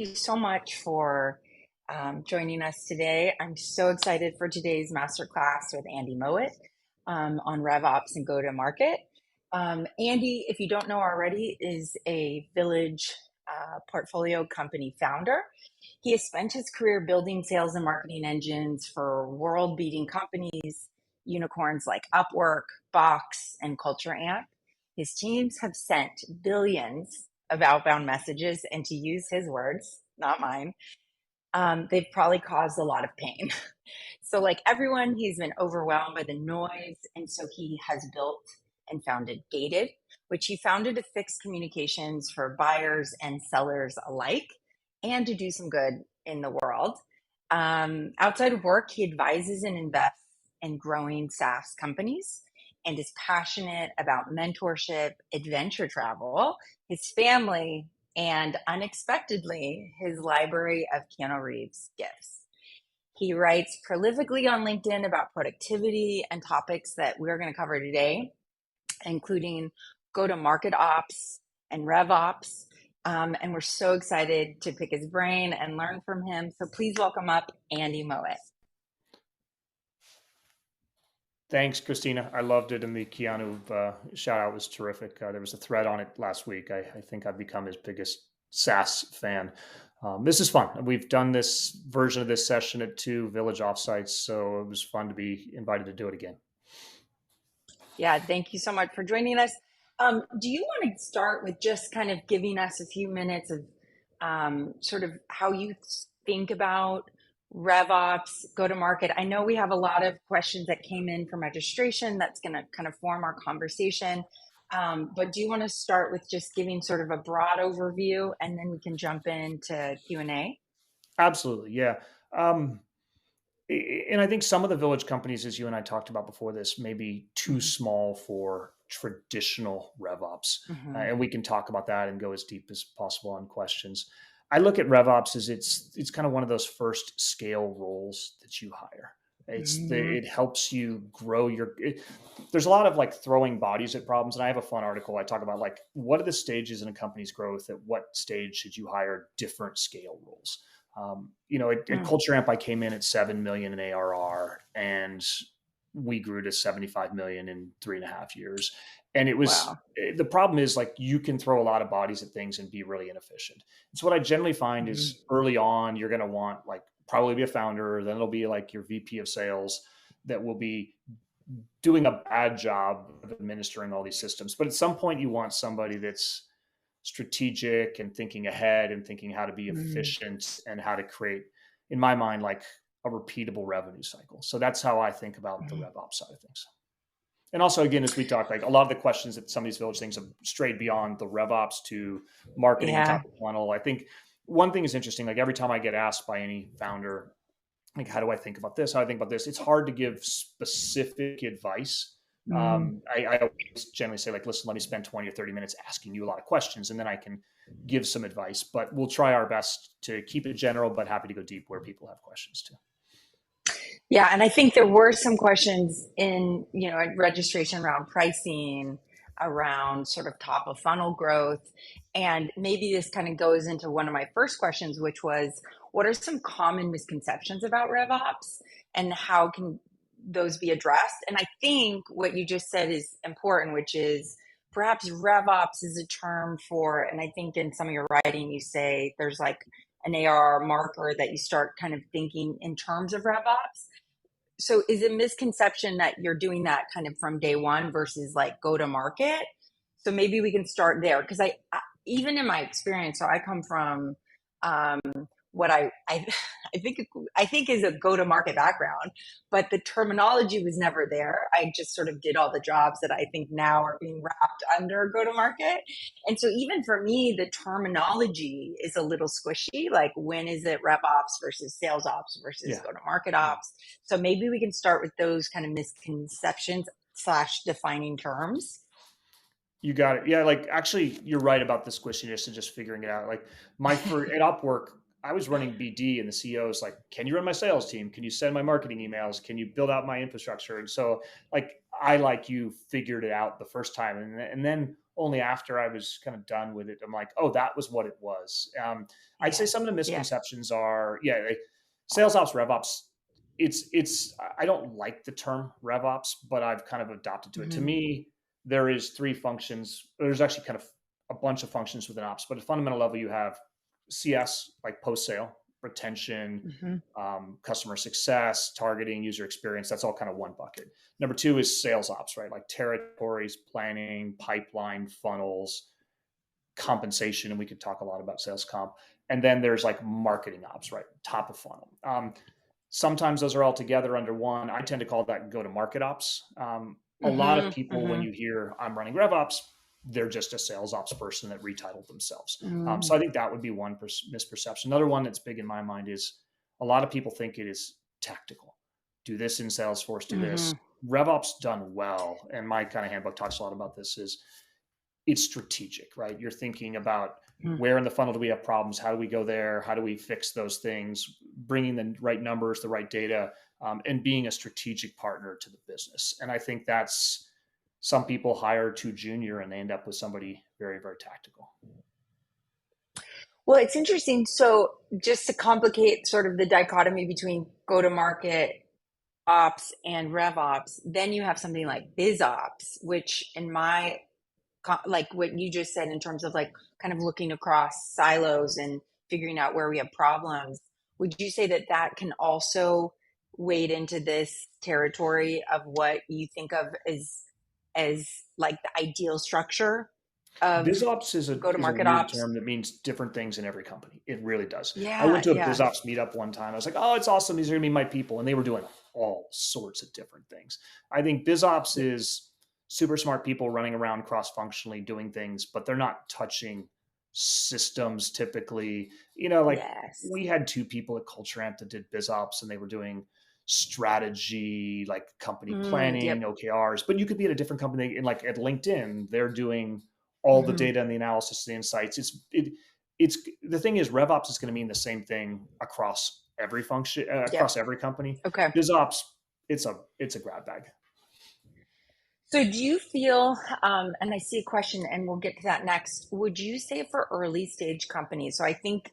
you so much for joining us today. I'm so excited for today's masterclass with Andy Mowat on RevOps and go-to-market. Andy, if you don't know already, is a Village portfolio company founder. He has spent his career building sales and marketing engines for world-beating companies, unicorns like Upwork, Box, and Culture Amp. His teams have sent billions of outbound messages, and to use his words, not mine, they've probably caused a lot of pain. So, like everyone, he's been overwhelmed by the noise, and so he has built and founded Gated, which he founded to fix communications for buyers and sellers alike, and to do some good in the world. Outside of work, he advises and invests in growing SaaS companies and is passionate about mentorship, adventure travel, his family, and unexpectedly, his library of Keanu Reeves gifts. He writes prolifically on LinkedIn about productivity and topics that we're going to cover today, including go-to-market ops and RevOps. And we're so excited to pick his brain and learn from him. So please welcome up Andy Mowat. Thanks, Christina. I loved it, and the Keanu shout out was terrific. There was a thread on it last week. I think I've become his biggest SaaS fan. This is fun. We've done this version of this session at 2 Village offsites, so it was fun to be invited to do it again. Yeah, thank you so much for joining us. Do you want to start with just kind of giving us a few minutes of sort of how you think about RevOps, go-to-market? I know we have a lot of questions that came in from registration that's going to kind of form our conversation. But do you want to start with just giving sort of a broad overview, and then we can jump into Q&A? Absolutely, yeah. And I think some of the Village companies, as you and I talked about before this, may be too small for traditional RevOps. And we can talk about that and go as deep as possible on questions. I look at RevOps as it's kind of one of those first scale roles that you hire. It helps you grow there's a lot of like throwing bodies at problems. And I have a fun article. I talk about like, what are the stages in a company's growth? At what stage should you hire different scale roles? At Culture Amp, I came in at 7 million in ARR, and we grew to 75 million in 3.5 years. And it was, the problem is like, you can throw a lot of bodies at things and be really inefficient. So what I generally find is early on, you're going to want like probably be a founder, then it'll be like your VP of sales that will be doing a bad job of administering all these systems. But at some point you want somebody that's strategic and thinking ahead and thinking how to be efficient and how to create, in my mind, like a repeatable revenue cycle. So that's how I think about the RevOps side of things. And also, again, as we talk, like a lot of the questions that some of these Village things have strayed beyond the RevOps to marketing and top of funnel. I think one thing is interesting, like every time I get asked by any founder, like, how do I think about this? How do I think about this? It's hard to give specific advice. I always generally say, like, listen, let me spend 20 or 30 minutes asking you a lot of questions, and then I can give some advice. But we'll try our best to keep it general, but happy to go deep where people have questions too. Yeah, and I think there were some questions in, at registration around pricing, around sort of top of funnel growth. And maybe this kind of goes into one of my first questions, which was, what are some common misconceptions about RevOps and how can those be addressed? And I think what you just said is important, which is perhaps RevOps is a term for, and I think in some of your writing, you say there's like an ARR marker that you start kind of thinking in terms of RevOps. So is it a misconception that you're doing that kind of from day one versus like go to market? So maybe we can start there, because I even in my experience, so I come from what I think is a go to market background, but the terminology was never there. I just sort of did all the jobs that I think now are being wrapped under go to market. And so even for me, the terminology is a little squishy. Like, when is it RevOps versus sales ops versus go to market ops? So maybe we can start with those kind of misconceptions / defining terms. You got it. Yeah, like actually, you're right about the squishiness and just figuring it out. Like at Upwork, I was running BD and the CEO is like, can you run my sales team? Can you send my marketing emails? Can you build out my infrastructure? And so like, I, like you, figured it out the first time. And then only after I was kind of done with it, I'm like, oh, that was what it was. I'd say some of the Yes. Yeah. misconceptions are, yeah, like sales ops, rev ops. I don't like the term rev ops, but I've kind of adopted to it. To Hmm. me, there is three functions. There's actually kind of a bunch of functions within ops, but at a fundamental level, you have CS, like post sale, retention, Hmm. customer success, targeting, user experience. That's all kind of one bucket. Number two is sales ops, right? Like territories, planning, pipeline, funnels, compensation. And we could talk a lot about sales comp. And then there's like marketing ops, right? Top of funnel. Sometimes those are all together under one. I tend to call that go to market ops. A lot of Hmm. people, when Hmm. you hear I'm running RevOps, they're just a sales ops person that retitled themselves. Hmm. So I think that would be one misperception. Another one that's big in my mind is a lot of people think it is tactical. Do this in Salesforce, do this. Hmm. RevOps done well, and my kind of handbook talks a lot about this, is it's strategic, right? You're thinking about where in the funnel do we have problems? How do we go there? How do we fix those things? Bringing the right numbers, the right data, and being a strategic partner to the business. And I think that's, some people hire too junior and they end up with somebody very, very tactical. Well, it's interesting. So, just to complicate sort of the dichotomy between go to market ops and rev ops, then you have something like biz ops, which in my like what you just said in terms of like kind of looking across silos and figuring out where we have problems, would you say that that can also wade into this territory of what you think of as like the ideal structure of BizOps go to is a market weird ops? term that means different things in every company. It really does. I went Yeah, to a yeah, BizOps meetup one time. I was like, oh, it's awesome. These are going to be my people. And they were doing all sorts of different things. I think BizOps yeah. is super smart people running around cross functionally doing things, but they're not touching systems typically. Like Yes. we had two people at Culture Amp that did BizOps and they were doing strategy, like company planning, Yep. OKRs, but you could be at a different company, and like at LinkedIn, they're doing all the Hmm. data and the analysis, the insights. It's the thing is, RevOps is going to mean the same thing across every function, Yep. across every company. Okay. BizOps, it's a grab bag. So do you feel, and I see a question and we'll get to that next, would you say for early stage companies? So I think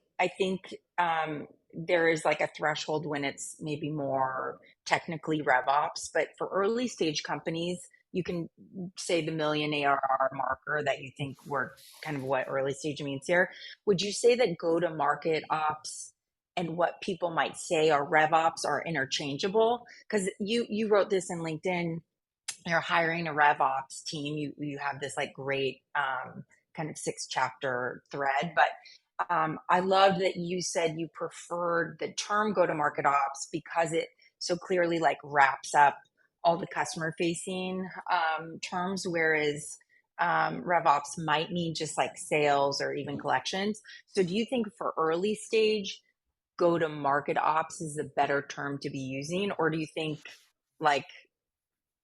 there is like a threshold when it's maybe more technically RevOps, but for early stage companies, you can say the million ARR marker that you think we're kind of what early stage means here. Would you say that go to market ops and what people might say are RevOps are interchangeable? Because you wrote this in LinkedIn, you're hiring a RevOps team, you have this like great kind of 6 chapter thread. But I love that you said you preferred the term go to market ops because it so clearly like wraps up all the customer facing terms, whereas RevOps might mean just like sales or even collections. So do you think for early stage, go to market ops is a better term to be using, or do you think like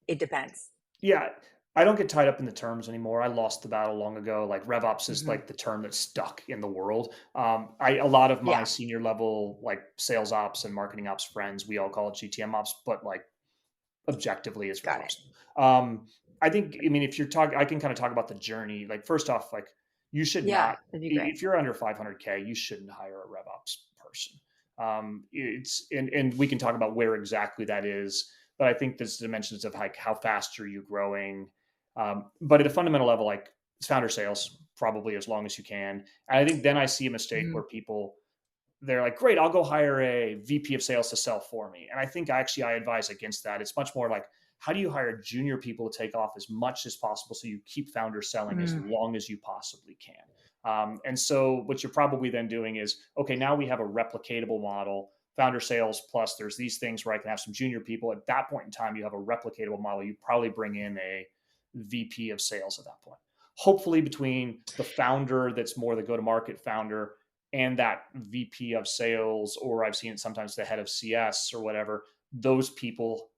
it depends? Yeah, I don't get tied up in the terms anymore. I lost the battle long ago. Like RevOps is Hmm. like the term that's stuck in the world. A lot of my Yeah, senior level like sales ops and marketing ops friends, we all call it GTM ops, but like objectively is got it. RevOps. Um, I think, I mean, if you're talking, I can kind of talk about the journey. Like, first off, like, you should Yeah, not, that'd be great. if you're under 500K, you shouldn't hire a RevOps person. And we can talk about where exactly that is, but I think there's dimensions of like how fast are you growing. But at a fundamental level, like it's founder sales, probably as long as you can. And I think then I see a mistake Mhm. where people, they're like, great, I'll go hire a VP of sales to sell for me. And I think I advise against that. It's much more like, how do you hire junior people to take off as much as possible so you keep founders selling as Mm. long as you possibly can? And so what you're probably then doing is, okay, now we have a replicatable model, founder sales plus there's these things where I can have some junior people. At that point in time, you have a replicatable model. You probably bring in a VP of sales at that point. Hopefully, between the founder that's more the go to market founder and that VP of sales, or I've seen it sometimes the head of CS or whatever, those people,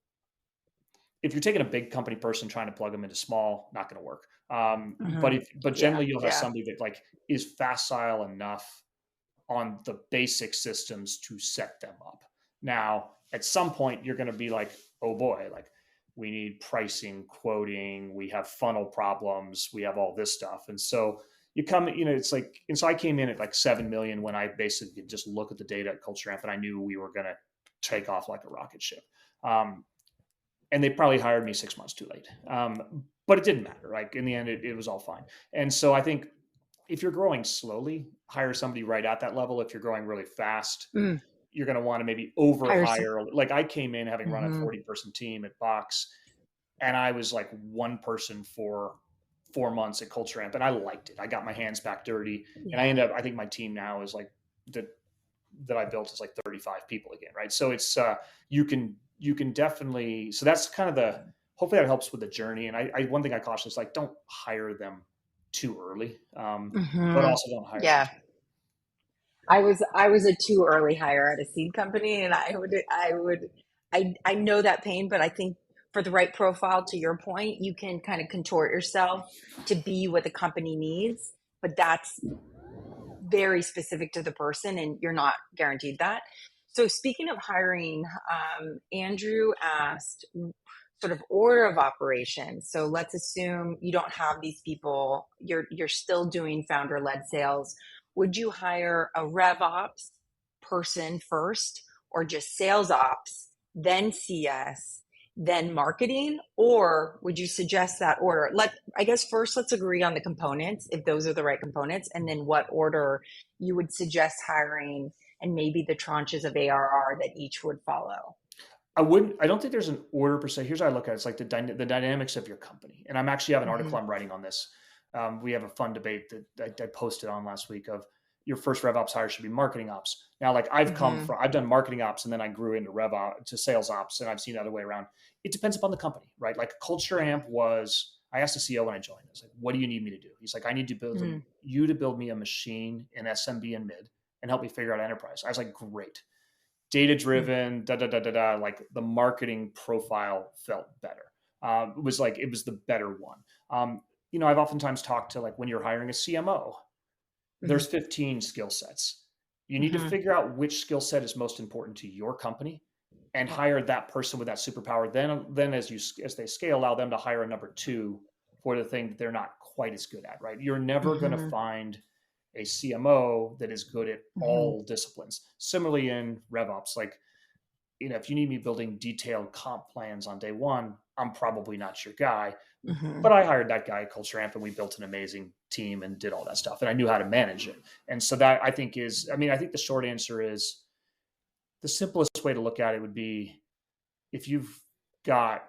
if you're taking a big company person trying to plug them into small, not going to work. Mhm. But Yeah, generally you'll have yeah. somebody that like is facile enough on the basic systems to set them up. Now, at some point, you're going to be like, oh boy, like we need pricing, quoting, we have funnel problems, we have all this stuff. And so you come, it's like, and so I came in at like 7 million when I basically could just look at the data at Culture Amp and I knew we were going to take off like a rocket ship. And they probably hired me 6 months too late. But it didn't matter. Like in the end, it was all fine. And so I think if you're growing slowly, hire somebody right at that level. If you're growing really fast, Mm. you're going to want to maybe over Hire hire. Like I came in having run a Mhm. 40-person team at Box, and I was like one person for 4 months at Culture Amp, and I liked it. I got my hands back dirty, and I Yeah. ended up. I think my team now is like that I built is like 35 people again, right? So it's you can definitely. So that's kind of the. Hopefully that helps with the journey. And I one thing I caution is like don't hire them too early, but Mhm. also don't hire them Yeah. too. I was a too early hire at a seed company, and I know that pain, but I think for the right profile, to your point, you can kind of contort yourself to be what the company needs, but that's very specific to the person, and you're not guaranteed that. So speaking of hiring, Andrew asked sort of order of operations. So let's assume you don't have these people, you're still doing founder led sales. Would you hire a RevOps person first, or just sales ops, then CS, then marketing? Or would you suggest that order? I guess first let's agree on the components, if those are the right components, and then what order you would suggest hiring, and maybe the tranches of ARR that each would follow. I wouldn't. I don't think there's an order per se. Here's how I look at it. It's like the dynamics of your company. And I'm actually have an Mm-hmm. article I'm writing on this. We have a fun debate that I posted on last week of your first RevOps hire should be marketing ops. Now, like Mm-hmm. I've done marketing ops and then I grew into RevOps to sales ops, and I've seen the other way around. It depends upon the company, right? Like Culture Amp was. I asked the CEO when I joined. I was like, "What do you need me to do?" He's like, "I need to Mm-hmm. you to build me a machine in SMB and mid and help me figure out enterprise." I was like, "Great." Data driven, da da da da da. Like the marketing profile felt better. It was the better one. I've oftentimes talked to like when you're hiring a CMO, there's 15 skill sets. You need to Mm-hmm. figure out which skill set is most important to your company and Yeah. hire that person with that superpower. Then as they scale, allow them to hire a number two for the thing that they're not quite as good at, right? You're never going to Mm-hmm. find a CMO that is good at Mm-hmm. all disciplines. Similarly in RevOps, like, if you need me building detailed comp plans on day one, I'm probably not your guy. Mm-hmm. But I hired that guy at Culture Amp and we built an amazing team and did all that stuff. And I knew how to manage it. And so that I think I think the short answer is the simplest way to look at it would be if you've got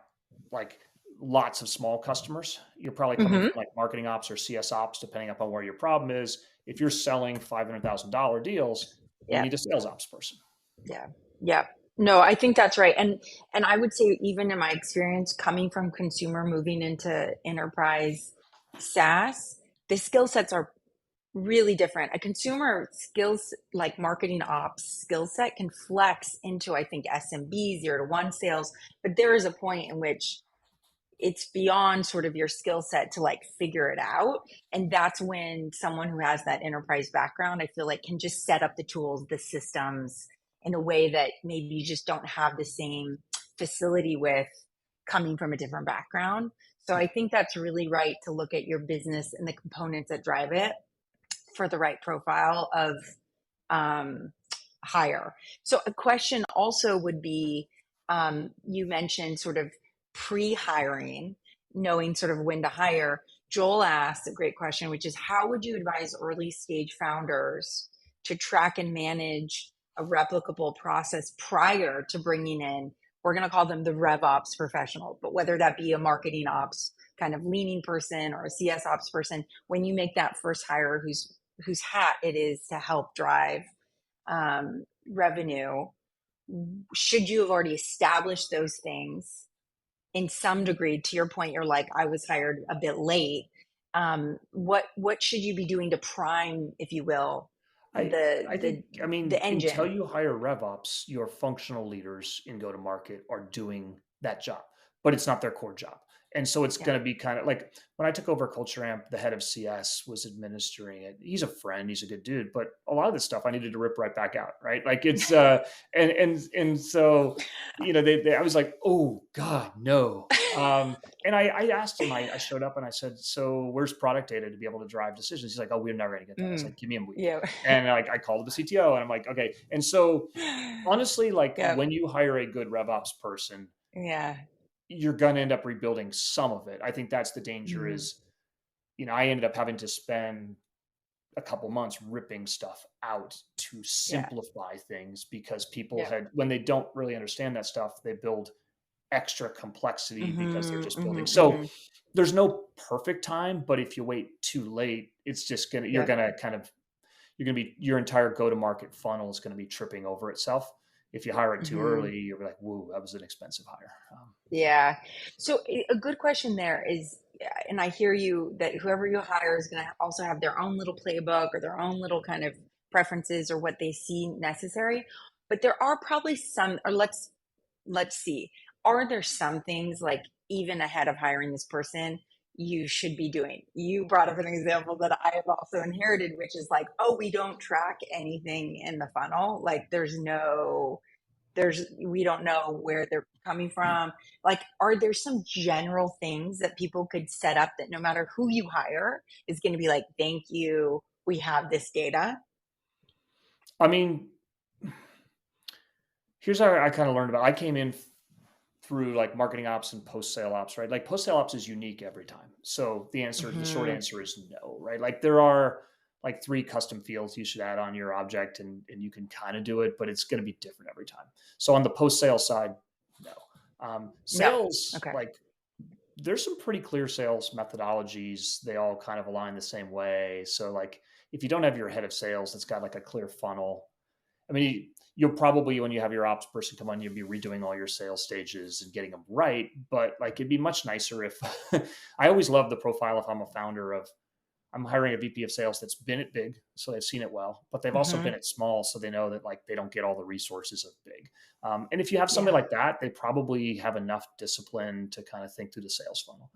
like lots of small customers, you're probably coming Mm-hmm. from like marketing ops or CS ops, depending upon where your problem is. If you're selling $500,000 deals, you Yeah. need a sales ops person. Yeah. Yeah. No, I think that's right. And I would say, even in my experience coming from consumer moving into enterprise SaaS, the skill sets are really different. A consumer skills like marketing ops skill set can flex into, I think, SMB 0 to 1 sales, but there is a point in which it's beyond sort of your skill set to like figure it out. And that's when someone who has that enterprise background, I feel like, can just set up the tools, the systems in a way that maybe you just don't have the same facility with, coming from a different background. So I Yeah. think that's really right, to look at your business and the components that drive it for the right profile of um, hire. So a question also would be, you mentioned sort of pre-hiring, knowing sort of when to hire. Joel asked a great question, which is, how would you advise early stage founders to track and manage a replicable process prior to bringing in, we're going to call them the RevOps professional, but whether that be a marketing ops kind of leaning person or a CS ops person, when you make that first hire, whose hat it is to help drive revenue, should you have already established those things in some degree? To your point, you're like, I was hired a bit late. What should you be doing to prime, if you will, I the I think the I mean the until engine? you hire RevOps, your functional leaders in go to market are doing that job, but it's not their core job. And so it's Yeah. going to be kind of like when I took over Culture Amp, the head of CS was administering it. He's a friend, he's a good dude, but a lot of this stuff I needed to rip right back out, right? Like it's and so I was like, oh God, no. And I asked him, I showed up and I said, so where's product data to be able to drive decisions? He's like, oh, we're never going to get that. I was like, give me a week. Yeah. And like I called the CTO and I'm like, okay. And so honestly, like Yep. when you hire a good RevOps person, Yeah. you're going to end up rebuilding some of it. I think that's the danger Mhm. is, I ended up having to spend a couple months ripping stuff out to Yeah. simplify things because people Yep. had, when they don't really understand that stuff, they build extra complexity because they're Mhm. just building. Mhm. So Mhm. there's no perfect time, but if you wait too late, it's just going to, you're Yep. going to kind of, your entire go to market funnel is going to be tripping over itself. If you hire it too Mhm. early, you're like, whoa, that was an expensive hire. Yeah. So a good question there is, and I hear you that whoever you hire is going to also have their own little playbook or their own little kind of preferences or what they see necessary. But there are probably some, or let's see, are there some things like even ahead of hiring this person you should be doing? You brought up an example that I have also inherited, which is like, oh, we don't track anything in the funnel. Like we don't know where they're coming from. Like, are there some general things that people could set up that no matter who you hire is going to be like, thank you, we have this data? I mean, here's how I kind of learned about it. I came in through like marketing ops and post sale ops, right? Like post sale ops is unique every time. So the short Mm-hmm. answer is no, right? Like there are like 3 custom fields you should add on your object and you can kind of do it, but it's going to be different every time. So on the post sale side, no. No. Sales, Okay. like there's some pretty clear sales methodologies. They all kind of align the same way. So like if you don't have your head of sales that's got like a clear funnel, I mean, you'll probably, when you have your ops person come on, you'll be redoing all your sales stages and getting them right. But like, it'd be much nicer if I always love the profile if I'm a founder of, I'm hiring a VP of sales that's been at big, so they've seen it well, but they've also been Mm-hmm. at small, so they know that like they don't get all the resources of big. And if you have somebody Yeah. like that, they probably have enough discipline to kind of think through the sales funnel.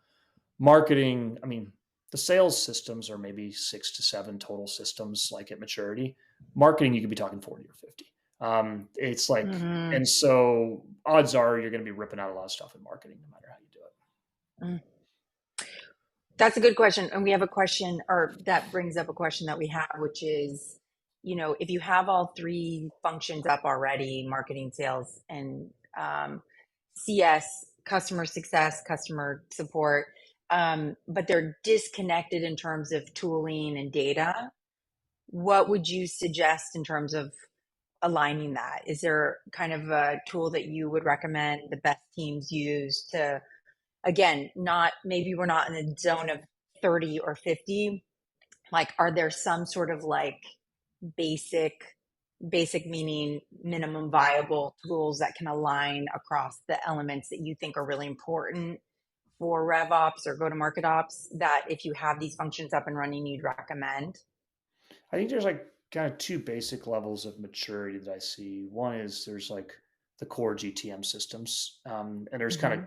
Marketing, I mean, the sales systems are maybe 6 to 7 total systems, like at maturity. Marketing, you could be talking 40 or 50. It's like, Mm-hmm. and so odds are you're going to be ripping out a lot of stuff in marketing, no matter how you do it. Mm. That's a good question. And we have a question, or that brings up a question that we have, which is, if you have all three functions up already, marketing, sales, and CS, customer success, customer support, but they're disconnected in terms of tooling and data, what would you suggest in terms of aligning that? Is there kind of a tool that you would recommend the best teams use to, again, not maybe we're not in the zone of 30 or 50, like are there some sort of like basic basic meaning minimum viable tools that can align across the elements that you think are really important for RevOps or go to market ops that if you have these functions up and running you'd recommend? I think there's like kind of 2 basic levels of maturity that I see. One is there's like the core GTM systems, and there's kind of Mm-hmm.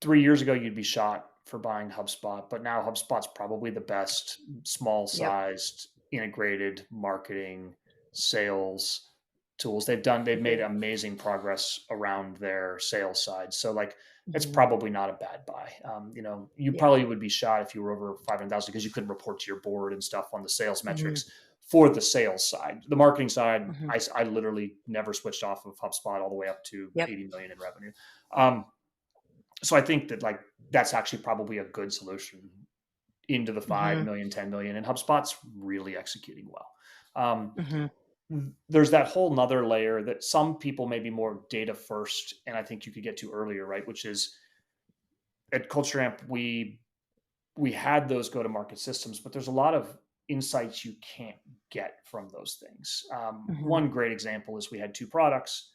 3 years ago you'd be shot for buying HubSpot, but now HubSpot's probably the best small Yep. sized integrated marketing sales tools. They've made Agreed. amazing progress around their sales side. So like it's Mm-hmm. probably not a bad buy. You Yeah. probably would be shot if you were over 500,000 because you couldn't report to your board and stuff on the sales Mm-hmm. metrics for the sales side. The marketing side, Mm-hmm. I literally never switched off of HubSpot all the way up to Yep. 80 million in revenue. Um, so I think that like that's actually probably a good solution into the 5 Mm-hmm. million, 10 million, and HubSpot's really executing well. Um, Mm-hmm. there's that whole nother layer that some people may be more data first, and I think you could get to earlier, right? Which is at Culture Amp, we had those go to market systems, but there's a lot of insights you can't get from those things. Mm-hmm. One great example is we had 2 products.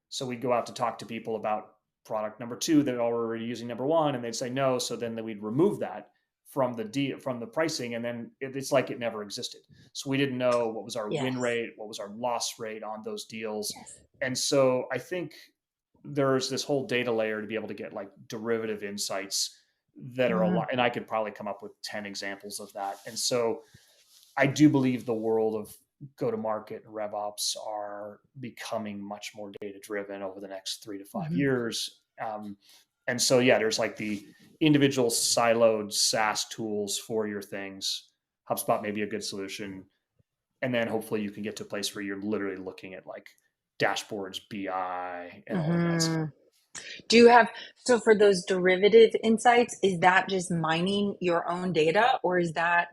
So we'd go out to talk to people about product number 2 that are already using number 1, and they'd say no. So then we'd remove that from the pricing, and then it's like it never existed. So we didn't know what was our win Yes. rate, what was our loss rate on those deals, Yes. and so I think there's this whole data layer to be able to get like derivative insights that are a Mm, lot. And I could probably come up with 10 examples of that. And so I do believe the world of go to market and RevOps are becoming much more data driven over the next 3 to 5 mhm, years. And so, yeah, there's like the individual siloed SaaS tools for your things. HubSpot may be a good solution. And then hopefully you can get to a place where you're literally looking at like dashboards, BI, and all of that stuff. mhm. Do you have, so for those derivative insights, is that just mining your own data, or is that,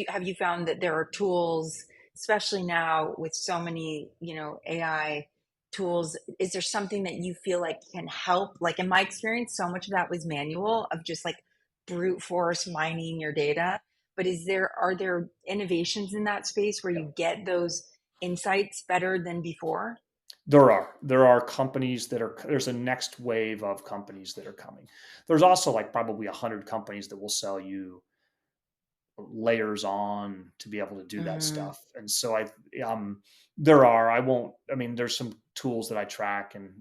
have you found that there are tools, especially now with so many, AI tools, is there something that you feel like can help? Like in my experience, so much of that was manual of just like brute force mining your data. But are there innovations in that space where you get those insights better than before? There are companies that are, there's a next wave of companies that are coming. There's also like probably 100 companies that will sell you layers on to be able to do that Mm, stuff. And so there are, I won't, I mean, there's some tools that I track and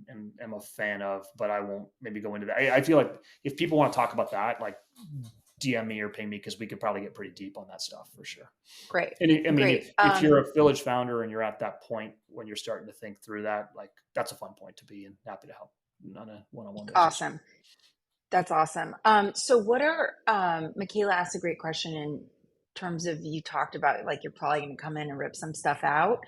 am a fan of, but I won't maybe go into that. I feel like if people want to talk about that, like DM me or ping me, because we could probably get pretty deep on that stuff for sure. great, And I mean, great. if you're a village founder and you're at that point when you're starting to think through that, like that's a fun point to be and happy to help on a one-on-one basis. Awesome. That's awesome. So what are Michaela asked a great question in terms of, you talked about like you're probably going to come in and rip some stuff out.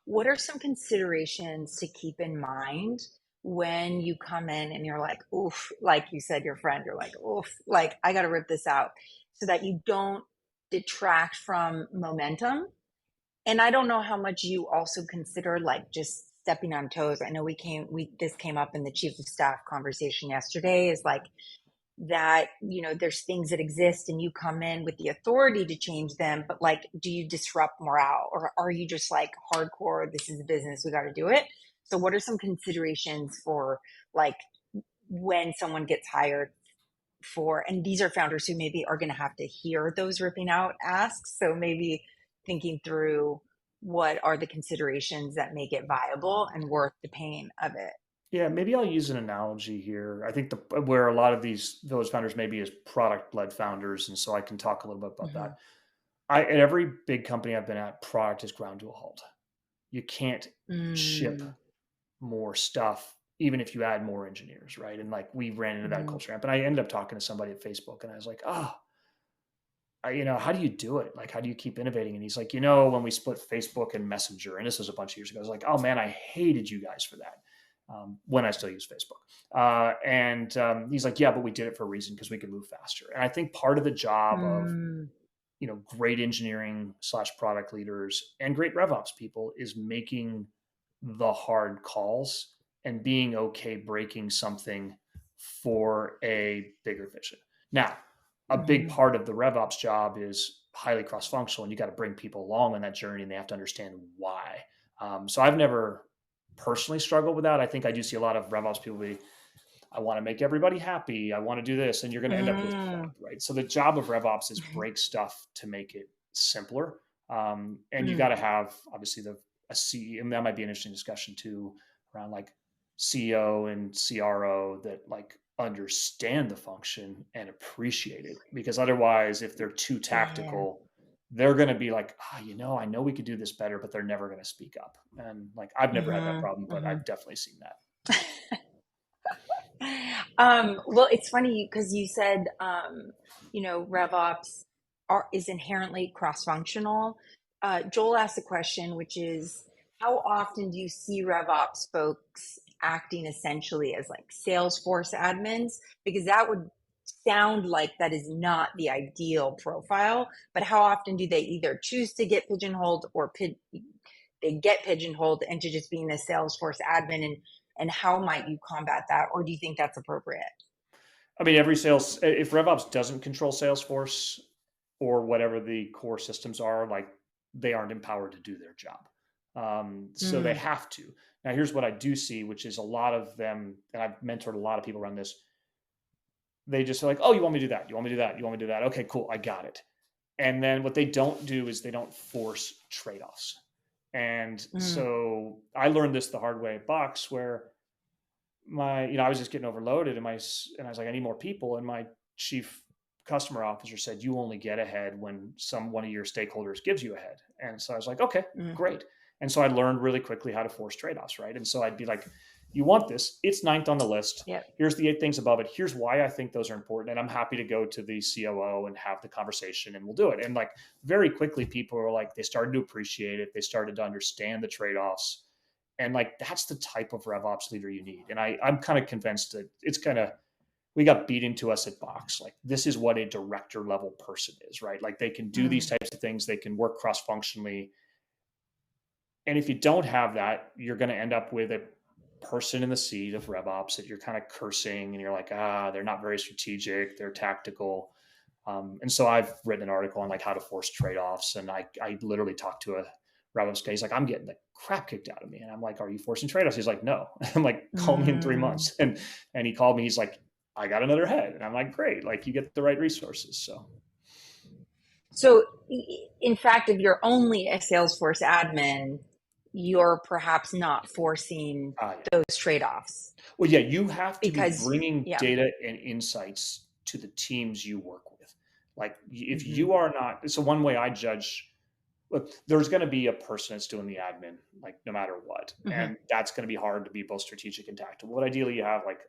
What are some considerations to keep in mind when you come in and you're like, oof, like you said, your friend, you're like, oof, like I got to rip this out, so that you don't detract from momentum. And I don't know how much you also consider like just stepping on toes. I know this came up in the chief of staff conversation yesterday, is like that, there's things that exist and you come in with the authority to change them, but like, do you disrupt morale, or are you just like hardcore, this is a business, we got to do it? So what are some considerations for like when someone gets hired for, and these are founders who maybe are going to have to hear those ripping out asks, so maybe thinking through what are the considerations that make it viable and worth the pain of it. Yeah, maybe I'll use an analogy here. I think where a lot of these village founders maybe is product-led founders, and so I can talk a little bit about Mm-hmm. that. At every big company I've been at, product is ground to a halt. You can't ship Mm-hmm. more stuff, even if you add more engineers, right? And like we ran into that Mm-hmm. culture ramp, and I ended up talking to somebody at Facebook, and I was like, oh, how do you do it? Like, how do you keep innovating? And he's like, when we split Facebook and Messenger, and this was a bunch of years ago, I was like, oh man, I hated you guys for that. When I still use Facebook. And he's like, yeah, but we did it for a reason because we could move faster. And I think part of the job of, great engineering / product leaders and great RevOps people is making the hard calls and being okay breaking something for a bigger vision. Now, a big Mm-hmm. part of the RevOps job is highly cross-functional, and you got to bring people along on that journey, and they have to understand why. So I've never personally struggled with that. I think I do see a lot of RevOps people be, I want to make everybody happy. I want to do this, and you're going to end up with product, right? So the job of RevOps is break stuff to make it simpler, and you got to have obviously a CEO, and that might be an interesting discussion too around like CEO and CRO that like understand the function and appreciate it, because otherwise, if they're too Yeah. tactical, they're going to be like, I know we could do this better, but they're never going to speak up. And like, I've never had that Mm-hmm. problem, but Mm-hmm. I've definitely seen that. Well, it's funny because you said, RevOps is inherently cross-functional. Joel asked a question, which is, how often do you see RevOps folks acting essentially as like Salesforce admins? Because that would sound like that is not the ideal profile, but how often do they either choose to get pigeonholed, or they get pigeonholed into just being a Salesforce admin, and how might you combat that, or do you think that's appropriate? I mean, if RevOps doesn't control Salesforce or whatever the core systems are, like they aren't empowered to do their job. So they Mm, have to. Now, here's what I do see, which is a lot of them, and I've mentored a lot of people around this. They just are like, oh, you want me to do that? You want me to do that? You want me to do that? Okay, cool. I got it. And then what they don't do is they don't force trade offs. And mm, so I learned this the hard way at Box, where I was just getting overloaded, and I was like, I need more people. And my chief customer officer said, you only get ahead when one of your stakeholders gives you ahead. And so I was like, okay, Mm, great. And so I learned really quickly how to force trade-offs, right? And so I'd be like, you want this? It's ninth on the list. yep. Here's the 8 things above it. Here's why I think those are important. And I'm happy to go to the COO and have the conversation, and we'll do it. And like very quickly, people were like, they started to appreciate it. They started to understand the trade-offs. And like, that's the type of RevOps leader you need. And I'm kind of convinced that we got beat into us at Box. Like, this is what a director level person is, right? Like, they can do these Mm, types of things. They can work cross functionally. And if you don't have that, you're going to end up with a person in the seat of RevOps that you're kind of cursing, and you're like, they're not very strategic. They're tactical. And so I've written an article on like how to force trade-offs. And I literally talked to a RevOps guy. He's like, I'm getting the crap kicked out of me. And I'm like, are you forcing trade-offs? He's like, no. I'm like, call me in 3 mm. months. And he called me. He's like, I got another head. And I'm like, great. Like, you get the right resources. So So, in fact, if you're only a Salesforce admin, you're perhaps not forcing yeah. those trade-offs Well, yeah, you have to be because, bringing yeah. data and insights to the teams you work with. Like, if Hmm. you are not, so one way I judge, look, there's going to be a person that's doing the admin, like no matter what. Hmm. And that's going to be hard to be both strategic and tactical. But ideally, you have like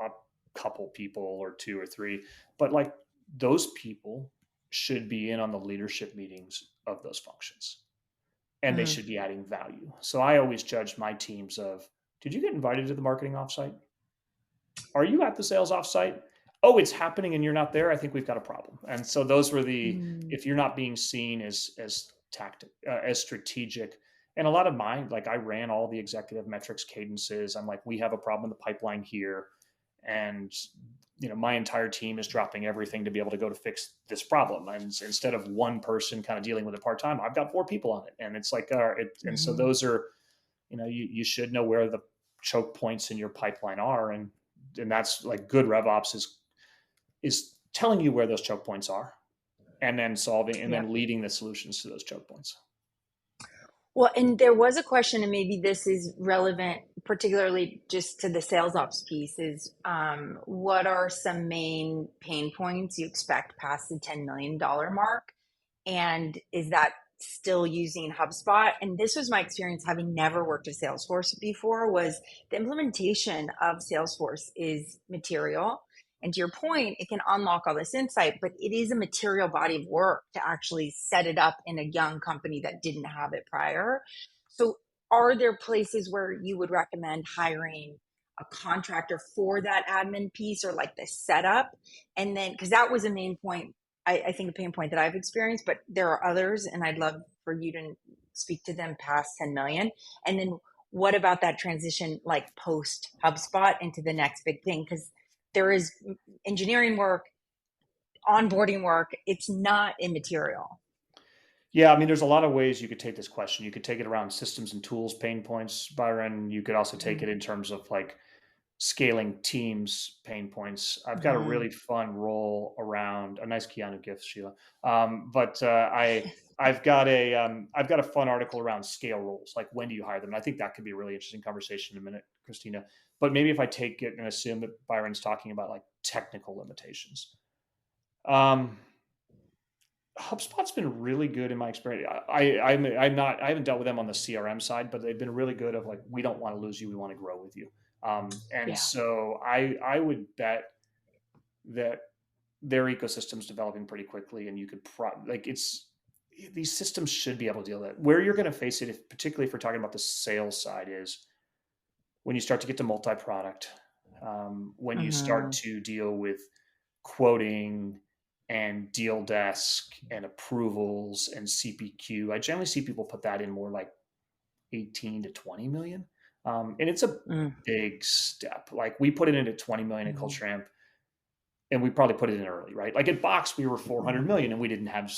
a couple people or 2 or 3, but like those people should be in on the leadership meetings of those functions, and they Mm. should be adding value. So I always judge my teams of, did you get invited to the marketing offsite? Are you at the sales offsite? Oh, it's happening and you're not there. I think we've got a problem. And so those were Mm. if you're not being seen as tactic, as strategic. And a lot of mine, like, I ran all the executive metrics cadences. I'm like, we have a problem in the pipeline here. And, my entire team is dropping everything to be able to go to fix this problem. And instead of one person kind of dealing with it part-time, I've got 4 people on it. And it's like, and so Mhm. those are, you should know where the choke points in your pipeline are. And that's like good RevOps is telling you where those choke points are, and then solving and Yep. then leading the solutions to those choke points. Well, and there was a question, and maybe this is relevant, particularly just to the sales ops piece, is what are some main pain points you expect past the $10 million mark? And is that still using HubSpot? And this was my experience having never worked with Salesforce before, was the implementation of Salesforce is material. And to your point, it can unlock all this insight, but it is a material body of work to actually set it up in a young company that didn't have it prior. So are there places where you would recommend hiring a contractor for that admin piece or like the setup? And then, because that was a main point, I think a pain point that I've experienced, but there are others, and I'd love for you to speak to them past 10 million. And then what about that transition, like post HubSpot into the next big thing? Because there is engineering work, onboarding work. It's not immaterial. Yeah, I mean, there's a lot of ways you could take this question. You could take it around systems and tools pain points, Byron. You could also take Mm-hmm. it in terms of like scaling teams pain points. I've got a Mm-hmm. really fun role around a nice Keanu gift, Sheila. But I've got a fun article around scale roles, like when do you hire them? And I think that could be a really interesting conversation in a minute, Christina. But maybe if I take it and assume that Byron's talking about like technical limitations. Um, HubSpot's been really good in my experience. I haven't dealt with them on the CRM side, but they've been really good of like, we don't want to lose you, we want to grow with you. And Yeah. so I would bet that their ecosystem's developing pretty quickly, and you could these systems should be able to deal with it. Where you're going to face it, particularly if we're talking about the sales side, is when you start to get to multi-product, when you start Mm-hmm. to deal with quoting and deal desk and approvals and CPQ. I generally see people put that in more like 18 to 20 million. And it's a big step. Like, we put it into 20 million in Mm-hmm. Culture Amp, and we probably put it in early, right? Like at Box, we were 400 Mm-hmm. million and we didn't have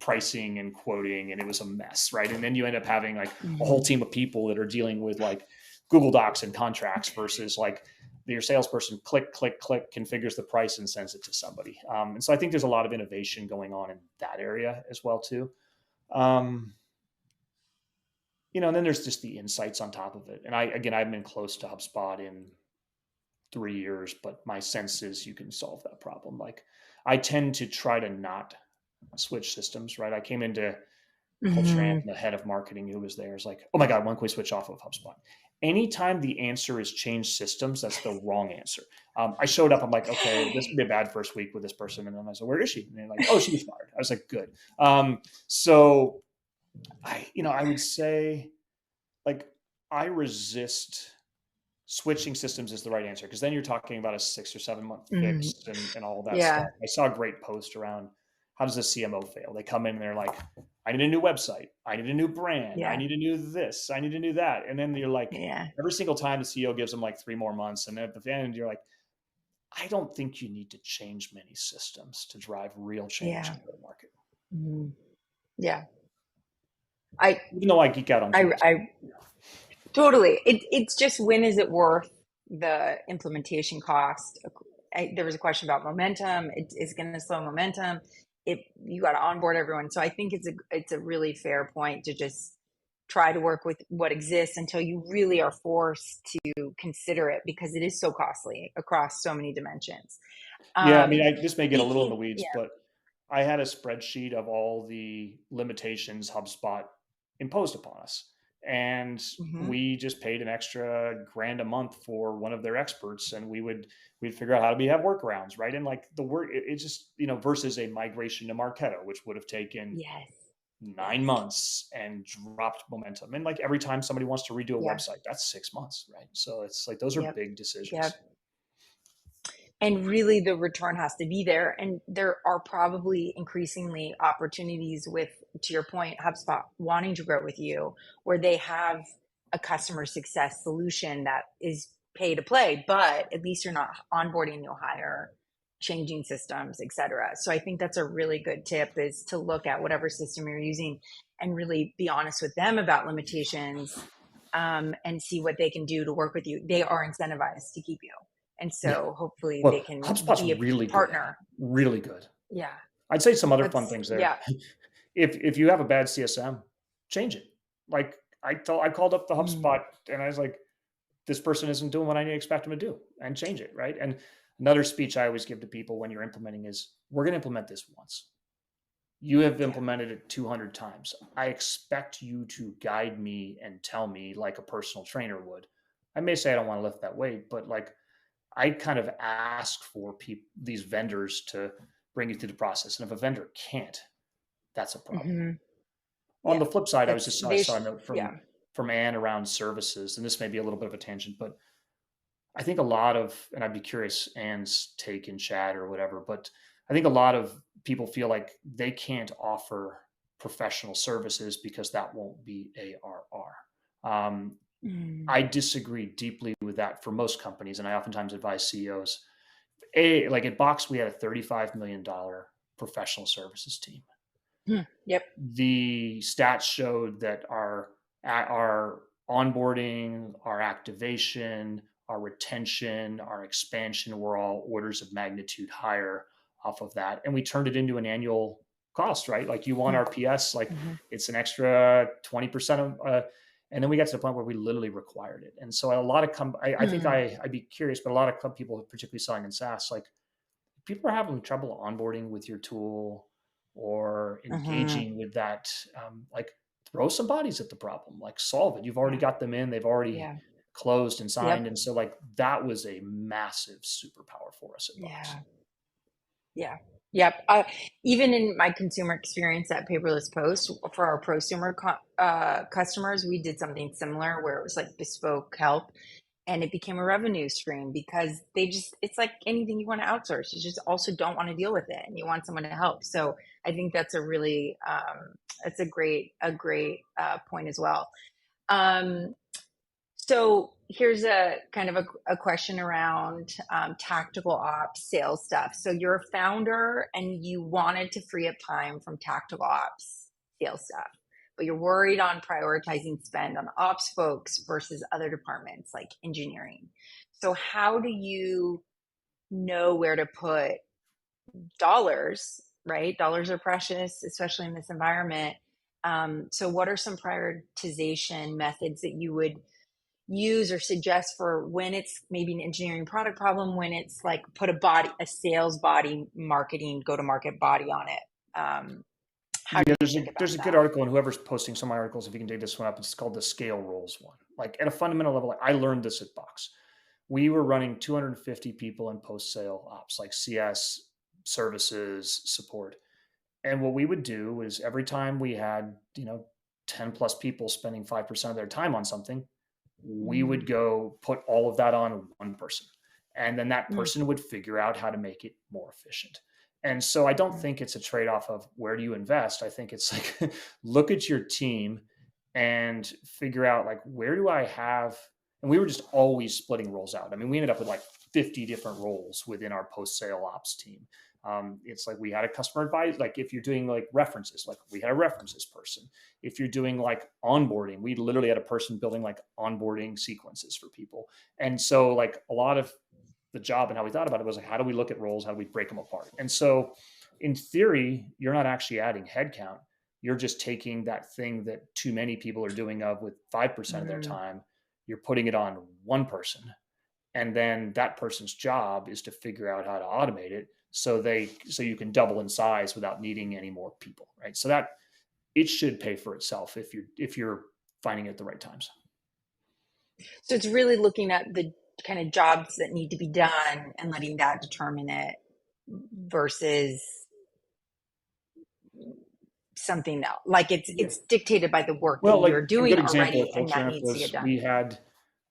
pricing and quoting, and it was a mess, right? And then you end up having like a whole Mm-hmm. team of people that are dealing with like Google Docs and contracts versus like your salesperson click configures the price and sends it to somebody. And so I think there's a lot of innovation going on in that area as well too. Um, and then there's just the insights on top of it. And I haven't been close to HubSpot in 3 years, but my sense is you can solve that problem. Like I tend to try to not switch systems, right? I came into Culture and Hmm. the head of marketing who was there is like, oh my God, when can we switch off of HubSpot? Anytime the answer is change systems, that's the wrong answer. I showed up, I'm like, okay, this could be a bad first week with this person. And then I said, where is she? And they're like, oh, she was fired. I was like, good. So I would say like I resist switching systems is the right answer because then you're talking about a 6 or 7 month Hmm. fix and all that stuff. Yeah. I saw a great post around how does the CMO fail? They come in and they're like, I need a new website, I need a new brand, I Yeah. need to do this, I need to do that. And then you're like, Yeah. every single time the CEO gives them like 3 more months. And at the end, you're like, I don't think you need to change many systems to drive real change Yeah. in the market. Hmm. Yeah. I, Even though I geek out on tools. I totally. It's just, when is it worth the implementation cost? There was a question about momentum. It's going to slow momentum. If you got to onboard everyone, so I think it's a really fair point to just try to work with what exists until you really are forced to consider it, because it is so costly across so many dimensions. Yeah, I mean, Um, this may get a little in the speaking, weeds, yeah. but I had a spreadsheet of all the limitations HubSpot imposed upon us. And Hmm. we just paid an extra grand a month for one of their experts, and we'd figure out how to have workarounds, right? And like the work, it just versus a migration to Marketo, which would have taken Yes. nine Yes. months and dropped momentum. And like every time somebody wants to redo a Yeah. website, that's 6 months, right? So it's like those are Yep. big Yep. decisions. And really, the return has to be there. And there are probably increasingly opportunities with, to your point, HubSpot wanting to grow with you, where they have a customer success solution that is pay to play, but at least you're not onboarding new hire, changing systems, etc. So I think that's a really good tip, is to look at whatever system you're using and really be honest with them about limitations, and see what they can do to work with you. They are incentivized to keep you. And Yeah. so hopefully they Well, can HubSpot's be a really good at it. partner. Really good. Yeah. I'd say some other fun That's, things there. yeah. If you have a bad CSM, change it. Like I called up the Mm, HubSpot and I was like, this person isn't doing what I expect them to do, and change it, right? And another speech I always give to people when you're implementing is, we're going to implement this once. You have yeah. implemented it 200 times. I expect you to guide me and tell me like a personal trainer would. I may say I don't want to lift that weight, but like I kind of ask for these vendors to bring you through the process. And if a vendor can't, that's a problem. Hmm. On Yeah. the flip side, It's, I they, saw a note yeah. from Anne around services, and this may be a little bit of a tangent, but I think a lot of, and I'd be curious Anne's take in chat or whatever, but I think a lot of people feel like they can't offer professional services because that won't be ARR. Um, Mm, I disagree deeply with that for most companies, and I oftentimes advise CEOs. Like at Box, we had a $35 million professional services team. yep. The stats showed that our onboarding, our activation, our retention, our expansion were all orders of magnitude higher off of that. And we turned it into an annual cost, right? Like you want RPS, like Mm-hmm. it's an extra 20% of, and then we got to the point where we literally required it. And so a lot of, I think Hmm. I'd be curious, but a lot of people, particularly selling in SaaS, like people are having trouble onboarding with your tool or Hmm. engaging with that, like throw some bodies at the problem, like solve it. You've already Yeah. got them in, they've already Yeah. closed and signed. Yep. And so like that was a massive superpower for us at Box. Yeah. Yeah. Yep. Even in my consumer experience at Paperless Post, for our prosumer customers, we did something similar where it was like bespoke help, and it became a revenue stream, because it's like anything you want to outsource. You just also don't want to deal with it, and you want someone to help. So I think that's a really, that's a great point as well. Um, so here's a kind of a question around, tactical ops sales stuff. So you're a founder and you wanted to free up time from tactical ops sales stuff, but you're worried on prioritizing spend on ops folks versus other departments like engineering. So how do you know where to put dollars, right? Dollars are precious, especially in this environment. So what are some prioritization methods that you would use or suggest for when it's maybe an engineering product problem, when it's like put a sales body, marketing, go-to-market body on it? How do Yeah, you think about there's a good that? article, and whoever's posting some of my articles, if you can dig this one up, it's called the scale roles one. Like at a fundamental level, like I learned this at Box. We were running 250 people in post sale ops, like CS, services, support. And what we would do is every time we had, 10 plus people spending 5% of their time on something, we would Mm, go put all of that on one person. And then that mm, person would figure out how to make it more efficient. And so I don't mm, think it's a trade off of where do you invest. I think it's like look at your team and figure out like where do I have, and we were just always splitting roles out. I mean, we ended up with like 50 different roles within our post sale ops team. It's like we had a customer advisor, like if you're doing like references, like we had a references person. If you're doing like onboarding, we literally had a person building like onboarding sequences for people. And so like a lot of the job and how we thought about it was like, how do we look at roles? How do we break them apart? And so in theory, you're not actually adding headcount. You're just taking that thing that too many people are doing of with 5% of their mm. time, you're putting it on one person. And then that person's job is to figure out how to automate it so you can double in size without needing any more people, right? So that it should pay for itself if you're finding it at the right times. So it's really looking at the kind of jobs that need to be done and letting that determine it versus something else. Like Yeah. it's dictated by the work that Well, like you're a doing good example already, of and culture that enough needs to get was done. we had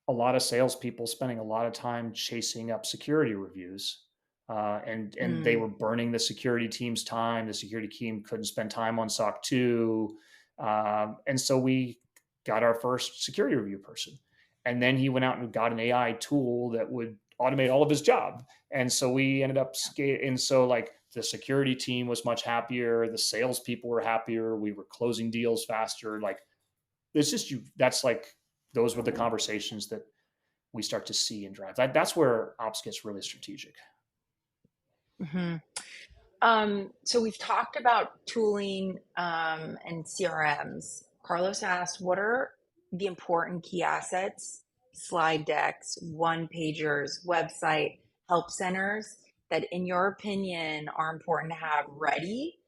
a lot of salespeople spending a lot of time chasing up security reviews, and they Mm, were burning the security team's time. The security team couldn't spend time on SOC 2, and so we got our first security review person, and then he went out and got an AI tool that would automate all of his job. And so we ended up scaling. And so like the security team was much happier. The salespeople were happier. We were closing deals faster. Like it's just you. That's like those were the conversations that we start to see and drive. That's where ops gets really strategic. hmm so we've talked about tooling and CRMs. Carlos asked, what are the important key assets, slide decks, one pagers, website, help centers that, in your opinion, are important to have ready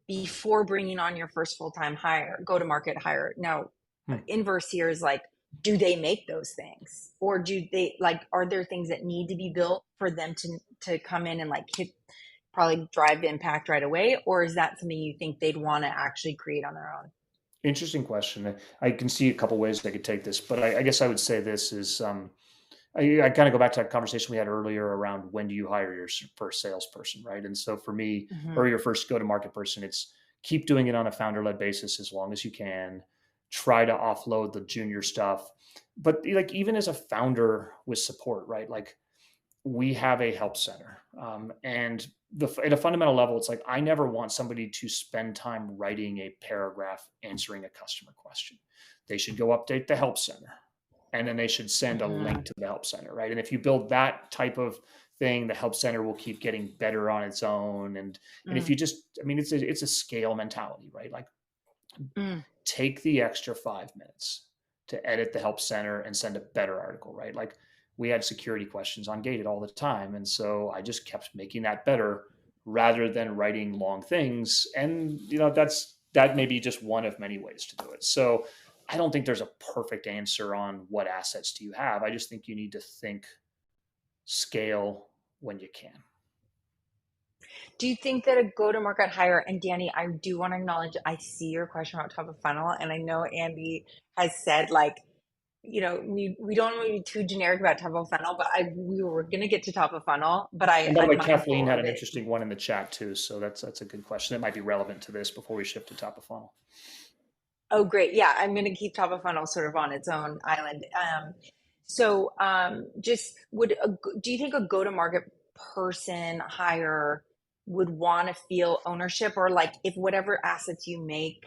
before bringing on your first full-time hire, go-to-market hire? Now, Hmm. inverse here is like, do they make those things, or do they like? Are there things that need to be built for them to come in and like hit, probably drive impact right away, or is that something you think they'd want to actually create on their own? Interesting question. I can see a couple ways I could take this, but I guess I would say this is I kind of go back to that conversation we had earlier around when do you hire your first salesperson, right? And so for me, Mm-hmm. or your first go to market person, it's keep doing it on a founder led basis as long as you can. Try to offload the junior stuff, but like even as a founder with support, right? Like we have a help center, and at a fundamental level, it's like I never want somebody to spend time writing a paragraph answering a customer question. They should go update the help center and then they should send a Mm-hmm. link to the help center, right? And if you build that type of thing, the help center will keep getting better on its own. And if Mm-hmm. you just, I mean, it's a scale mentality, right? Like Mm-hmm. take the extra 5 minutes to edit the help center and send a better article, right? Like we had security questions on Gated all the time, and so I just kept making that better rather than writing long things. And that may be just one of many ways to do it. So I don't think there's a perfect answer on what assets do you have. I just think you need to think scale when you can. Do you think that a go-to-market hire, and Danny, I do want to acknowledge, I see your question about top of funnel, and I know Andy has said like, we don't want to be too generic about top of funnel, but we were going to get to top of funnel, but And by the I'm way, Kathleen mindful had of an it. interesting one in the chat too. So that's a good question. That might be relevant to this before we shift to top of funnel. Oh, great. Yeah, I'm going to keep top of funnel sort of on its own island. Just do you think a go-to-market person hire would want to feel ownership, or like if whatever assets you make,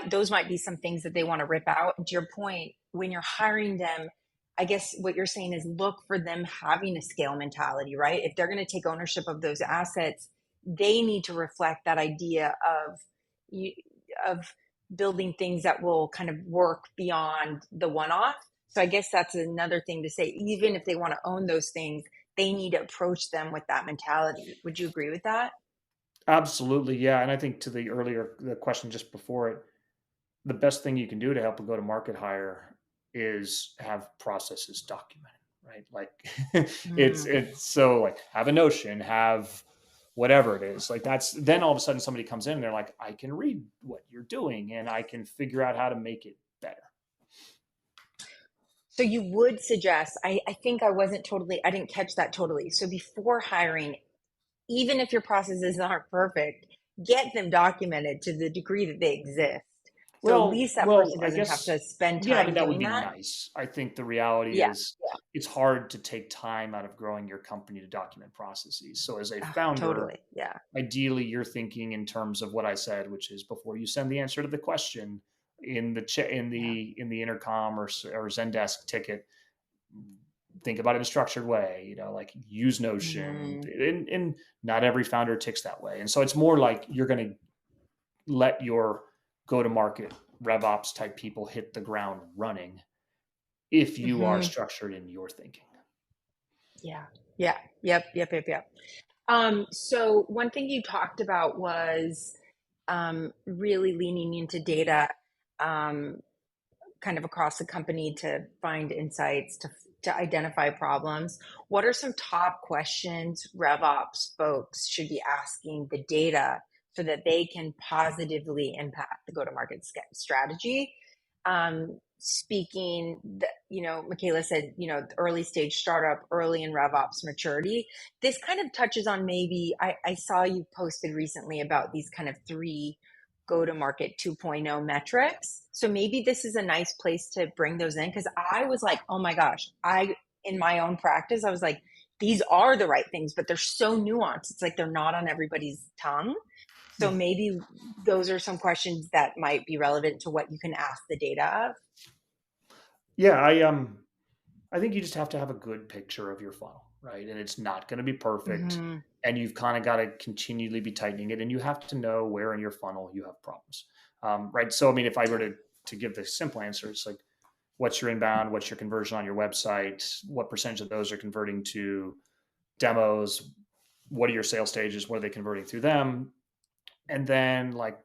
those might be some things that they want to rip out? To your point, when you're hiring them, I guess what you're saying is look for them having a scale mentality, right? If they're going to take ownership of those assets, they need to reflect that idea of you of building things that will kind of work beyond the one-off. So I guess that's another thing to say. Even if they want to own those things, they need to approach them with that mentality. Would you agree with that? Absolutely, yeah. And I think to the question just before it, the best thing you can do to help a go to market hire is have processes documented, right? Like Mm. it's so like have a notion, have whatever it is. Like that's then all of a sudden somebody comes in and they're like, I can read what you're doing and I can figure out how to make it better. So you would suggest, I think I didn't catch that totally. So before hiring, even if your processes aren't perfect, get them documented to the degree that they exist. So at least that Well, person I doesn't have guess, to spend yeah, I mean, time that would doing be that. nice. I think the reality Yeah. is it's hard to take time out of growing your company to document processes. So as a Ah, founder, totally. Yeah. ideally you're thinking in terms of what I said, which is before you send the answer to the question in the Yeah. in the intercom or Zendesk ticket, think about it in a structured way, like use Notion, Mm. and not every founder ticks that way. And so it's more like you're going to let your go to market RevOps type people hit the ground running if you are Hmm. structured in your thinking. Yeah. Yeah. Yep. So one thing you talked about was really leaning into data, um, kind of across the company to find insights, to identify problems. What are some top questions RevOps folks should be asking the data so that they can positively impact the go-to-market strategy? Speaking, Michaela said, early stage startup, early in RevOps maturity. This kind of touches on maybe, I saw you posted recently about these kind of three go to market 2.0 metrics. So maybe this is a nice place to bring those in because I was like, oh my gosh, in my own practice, I was like, these are the right things, but they're so nuanced. It's like they're not on everybody's tongue. So maybe those are some questions that might be relevant to what you can ask the data of. Yeah, I think you just have to have a good picture of your funnel, right? And it's not going to be perfect. Mm-hmm. And you've kind of got to continually be tightening it. And you have to know where in your funnel you have problems, right? So, I mean, if I were to give the simple answer, it's like, what's your inbound? What's your conversion on your website? What percentage of those are converting to demos? What are your sales stages? What are they converting through them? And then like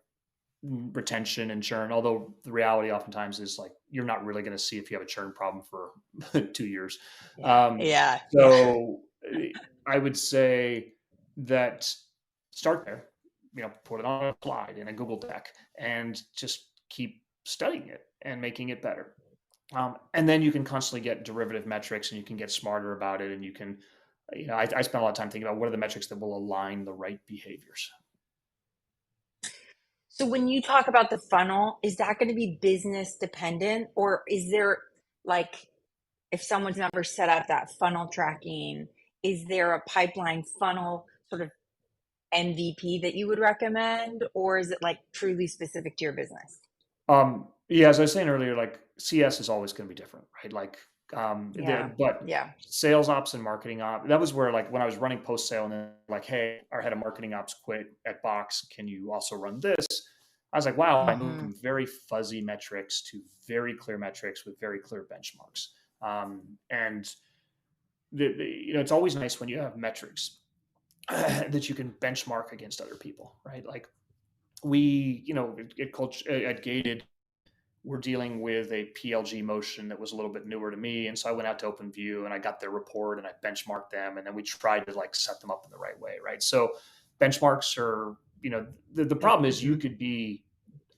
retention and churn. Although the reality oftentimes is like you're not really going to see if you have a churn problem for 2 years. Yeah. Um, Yeah. so I would say that start there. Put it on a slide in a Google Deck and just keep studying it and making it better. And then you can constantly get derivative metrics and you can get smarter about it. And you can, I spend a lot of time thinking about what are the metrics that will align the right behaviors. So when you talk about the funnel, is that going to be business dependent, or is there, like, if someone's never set up that funnel tracking, is there a pipeline funnel sort of MVP that you would recommend, or is it like truly specific to your business? Yeah, as I was saying earlier, like CS is always going to be different, right? Like, Yeah. but Yeah. sales ops and marketing ops, that was where like when I was running post sale and then like, hey, our head of marketing ops quit at Box. Can you also run this? I was like, wow, I moved Mm-hmm. from very fuzzy metrics to very clear metrics with very clear benchmarks. And it's always nice when you have metrics that you can benchmark against other people, right? Like we, at Gated, we're dealing with a PLG motion that was a little bit newer to me. And so I went out to OpenView and I got their report and I benchmarked them. And then we tried to like set them up in the right way. Right. So benchmarks are, the problem is you Mm-hmm. could be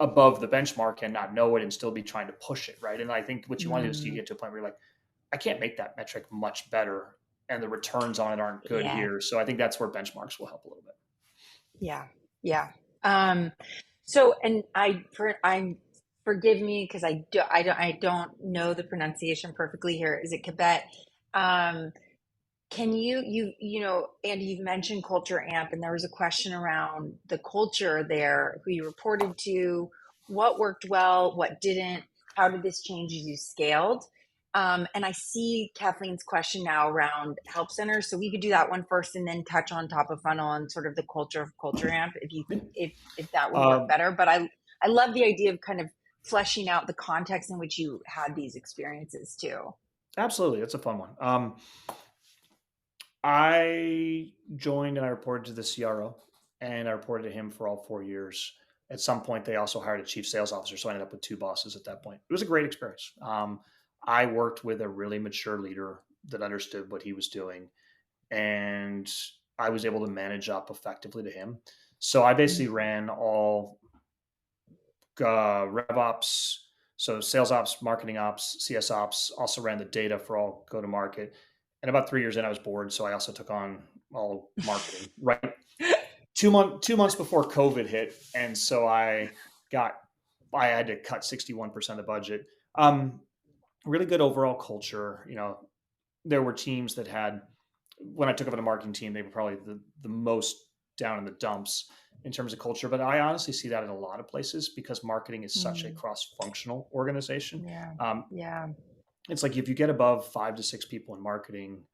above the benchmark and not know it and still be trying to push it. Right. And I think what you want to do is you Mm, get to a point where you're like, I can't make that metric much better and the returns on it aren't good yeah. here. So I think that's where benchmarks will help a little bit. Yeah. Yeah. Um, so, and I'm, forgive me because I don't know the pronunciation perfectly here. Is it Quebec? Um, Can Andy, you've mentioned Culture Amp, and there was a question around the culture there, who you reported to, what worked well, what didn't, how did this change as you scaled? And I see Kathleen's question now around help centers, so we could do that one first, and then touch on top of funnel and sort of the culture of Culture Amp, if you Yeah. if that would work Um, better. But I love the idea of kind of fleshing out the context in which you had these experiences too. Absolutely. It's a fun one. I joined and I reported to the CRO, and I reported to him for all 4 years. At some point, they also hired a chief sales officer, so I ended up with two bosses at that point. It was a great experience. I worked with a really mature leader that understood what he was doing, and I was able to manage up effectively to him. So I basically ran all RevOps, so sales ops, marketing ops, CS ops, also ran the data for all go to market. And about 3 years in, I was bored. So I also took on all marketing, right? 2 months before COVID hit. And so I had to cut 61% of the budget. Really good overall culture. There were teams that had, when I took over the marketing team, they were probably the most down in the dumps in terms of culture. But I honestly see that in a lot of places because marketing is such a cross-functional organization. Yeah. Um, Yeah. it's like if you get above 5 to 6 people in marketing,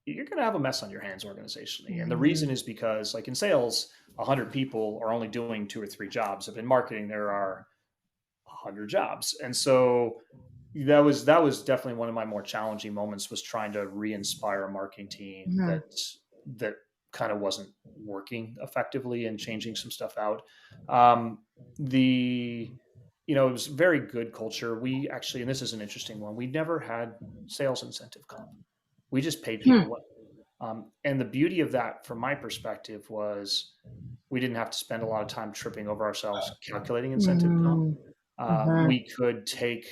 you're going to have a mess on your hands organizationally. And the reason is because, like in sales, 100 people are only doing 2 or 3 jobs. If in marketing, there are 100 jobs. And so that was definitely one of my more challenging moments, was trying to re-inspire a marketing team that kind of wasn't working effectively and changing some stuff out. The It was very good culture. We actually, and this is an interesting one, we never had sales incentive comp. We just paid people well. And the beauty of that, from my perspective, was we didn't have to spend a lot of time tripping over ourselves calculating incentive comp. We could take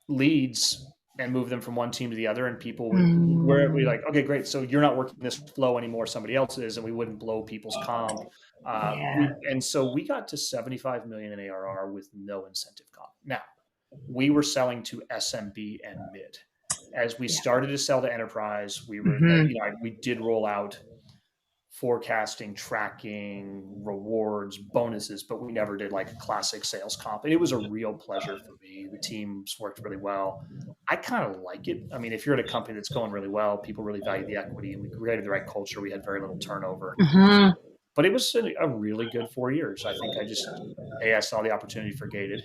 leads and move them from one team to the other, and people would where we like, okay, great, so you're not working this flow anymore, somebody else is, and we wouldn't blow people's comp. Yeah. We got to 75 million in ARR with no incentive comp. Now, we were selling to SMB and mid. As we started to sell to enterprise, we did roll out forecasting, tracking, rewards, bonuses, but we never did like a classic sales comp. And it was a real pleasure for me. The teams worked really well. I kind of like it. I mean, if you're at a company that's going really well, people really value the equity, and we created the right culture. We had very little turnover. But it was a really good 4 years. I think I saw the opportunity for gated,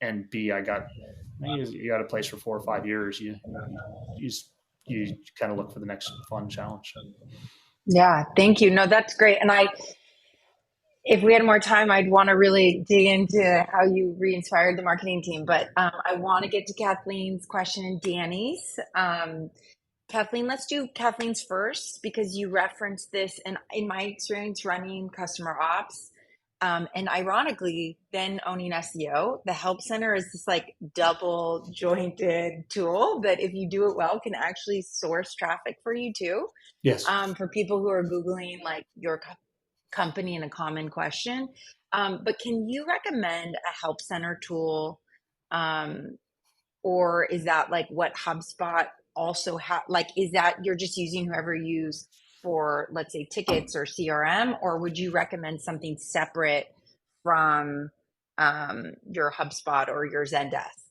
and B, you got a place for 4 or 5 years. You, you kind of look for the next fun challenge. Yeah. Thank you. No, that's great. And if we had more time, I'd want to really dig into how you re-inspired the marketing team. But I want to get to Kathleen's question and Danny's. Kathleen, let's do Kathleen's first, because you referenced this, and in my experience running customer ops, and ironically, then owning SEO, the help center is this like double jointed tool that, if you do it well, can actually source traffic for you too. Yes. For people who are Googling like your company in a common question. But can you recommend a help center tool? Or is that like what HubSpot also like, is that you're just using whoever you use for, let's say, tickets or CRM, or would you recommend something separate from your HubSpot or your Zendesk